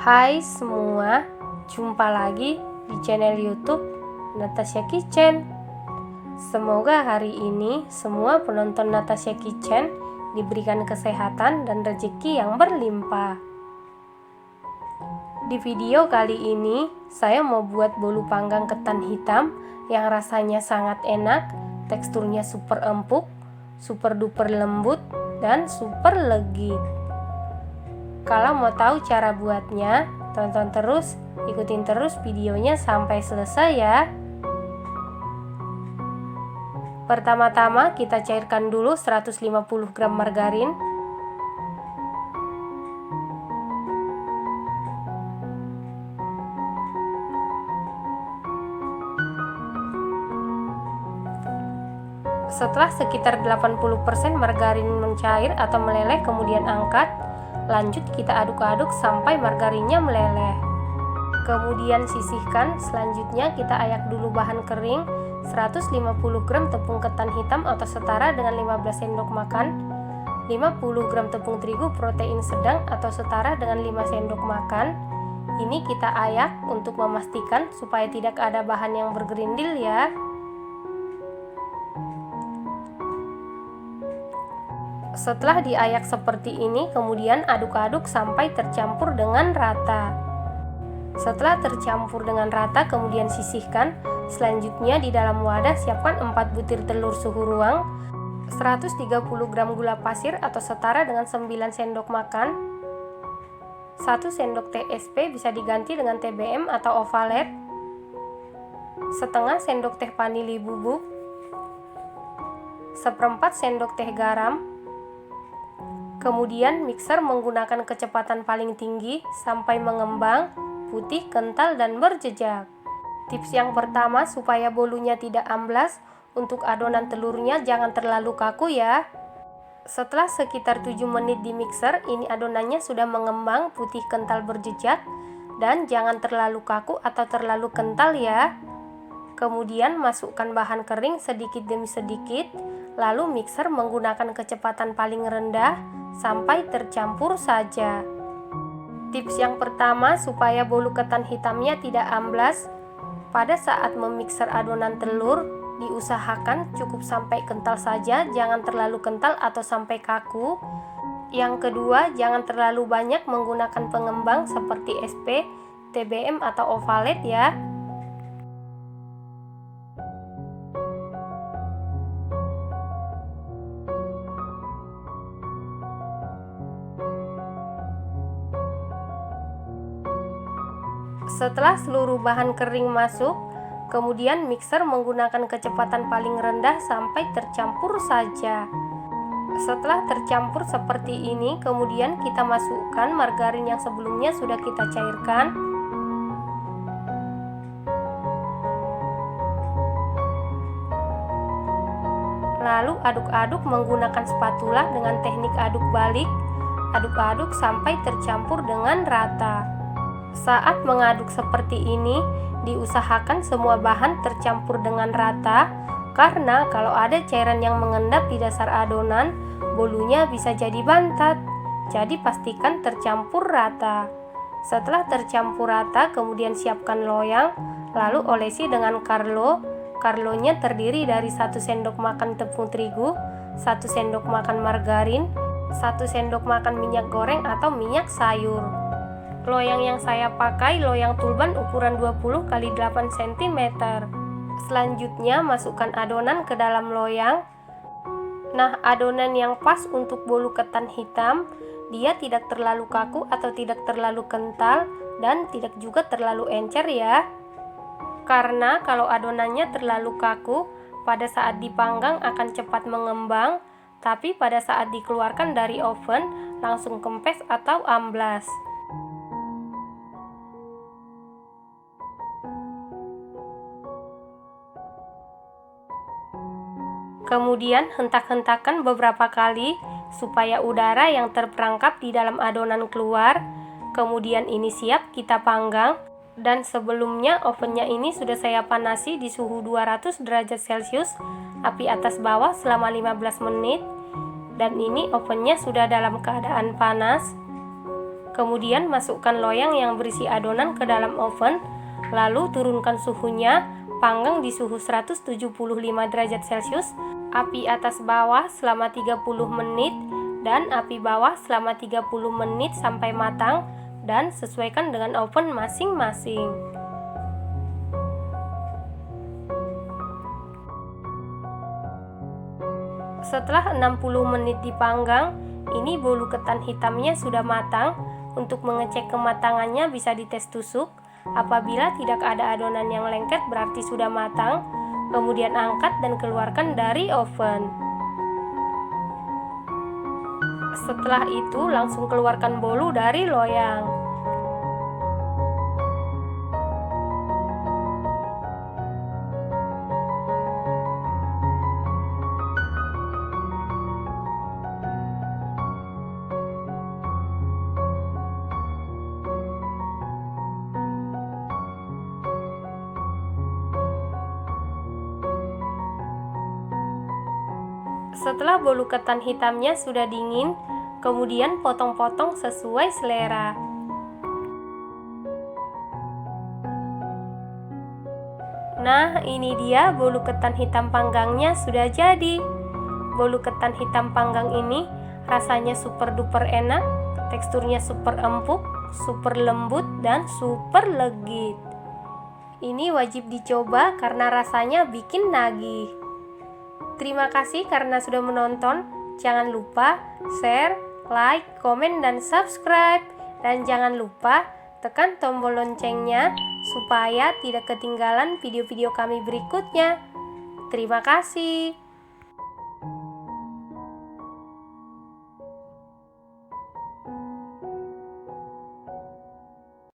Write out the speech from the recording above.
Hai semua, jumpa lagi di channel YouTube Natasha Kitchen. Semoga hari ini semua penonton Natasha Kitchen diberikan kesehatan dan rezeki yang berlimpah. Di video kali ini, saya mau buat bolu panggang ketan hitam yang rasanya sangat enak, teksturnya super empuk, super duper lembut, dan super legit. Kalau mau tahu cara buatnya, ikutin terus videonya sampai selesai ya. Pertama-tama kita cairkan dulu 150 gram margarin. Setelah sekitar 80% margarin mencair atau meleleh, kemudian angkat. Lanjut kita aduk-aduk sampai margarinnya meleleh. Kemudian sisihkan. Selanjutnya kita ayak dulu bahan kering 150 gram tepung ketan hitam atau setara dengan 15 sendok makan, 50 gram tepung terigu protein sedang atau setara dengan 5 sendok makan. Ini kita ayak untuk memastikan supaya tidak ada bahan yang bergerindil ya. Setelah diayak seperti ini, kemudian aduk-aduk sampai tercampur dengan rata. Setelah tercampur dengan rata, kemudian sisihkan. Selanjutnya di dalam wadah siapkan 4 butir telur suhu ruang, 130 gram gula pasir atau setara dengan 9 sendok makan, 1 sendok teh SP bisa diganti dengan TBM atau ovalet, setengah sendok teh vanili bubuk, 1/4 sendok teh garam. Kemudian mixer menggunakan kecepatan paling tinggi sampai mengembang, putih, kental, dan berjejak. Tips yang pertama supaya bolunya tidak amblas, untuk adonan telurnya jangan terlalu kaku ya. Setelah sekitar 7 menit di mixer, ini adonannya sudah mengembang, putih, kental, berjejak, dan jangan terlalu kaku atau terlalu kental ya. Kemudian masukkan bahan kering sedikit demi sedikit, lalu mixer menggunakan kecepatan paling rendah sampai tercampur saja. Tips yang pertama supaya bolu ketan hitamnya tidak amblas, pada saat memixer adonan telur, diusahakan cukup sampai kental saja, jangan terlalu kental atau sampai kaku. Yang kedua, jangan terlalu banyak menggunakan pengembang seperti SP, TBM atau ovalet ya. Setelah seluruh bahan kering masuk, kemudian mixer menggunakan kecepatan paling rendah sampai tercampur saja. Setelah tercampur seperti ini, kemudian kita masukkan margarin yang sebelumnya sudah kita cairkan. Lalu aduk-aduk menggunakan spatula dengan teknik aduk balik. Aduk-aduk sampai tercampur dengan rata. Saat mengaduk seperti ini, diusahakan semua bahan tercampur dengan rata, karena kalau ada cairan yang mengendap di dasar adonan, bolunya bisa jadi bantat. Jadi pastikan tercampur rata. Setelah tercampur rata, kemudian siapkan loyang, lalu olesi dengan karlo. Karlonya terdiri dari 1 sendok makan tepung terigu, 1 sendok makan margarin, 1 sendok makan minyak goreng atau minyak sayur. Loyang yang saya pakai loyang tulban ukuran 20 x 8 cm. Selanjutnya masukkan adonan ke dalam loyang. Nah, adonan yang pas untuk bolu ketan hitam, dia tidak terlalu kaku atau tidak terlalu kental dan tidak juga terlalu encer ya. Karena kalau adonannya terlalu kaku, pada saat dipanggang akan cepat mengembang, tapi pada saat dikeluarkan dari oven langsung kempes atau amblas. Kemudian hentak-hentakan beberapa kali supaya udara yang terperangkap di dalam adonan keluar. Kemudian ini siap kita panggang. Dan sebelumnya ovennya ini sudah saya panasi di suhu 200 derajat Celcius, api atas bawah selama 15 menit. Dan ini ovennya sudah dalam keadaan panas. Kemudian masukkan loyang yang berisi adonan ke dalam oven, lalu turunkan suhunya, panggang di suhu 175 derajat Celcius, api atas bawah selama 30 menit, dan api bawah selama 30 menit sampai matang, dan sesuaikan dengan oven masing-masing. Setelah 60 menit dipanggang, ini bolu ketan hitamnya sudah matang. Untuk mengecek kematangannya bisa dites tusuk. Apabila tidak ada adonan yang lengket berarti sudah matang. Kemudian angkat dan keluarkan dari oven. Setelah itu langsung keluarkan bolu dari loyang. Setelah bolu ketan hitamnya sudah dingin, kemudian potong-potong sesuai selera. Nah, ini dia bolu ketan hitam panggangnya sudah jadi. Bolu ketan hitam panggang ini rasanya super duper enak, teksturnya super empuk, super lembut, dan super legit. Ini wajib dicoba karena rasanya bikin nagih. Terima kasih karena sudah menonton. Jangan lupa share, like, komen, dan subscribe. Dan jangan lupa tekan tombol loncengnya supaya tidak ketinggalan video-video kami berikutnya. Terima kasih.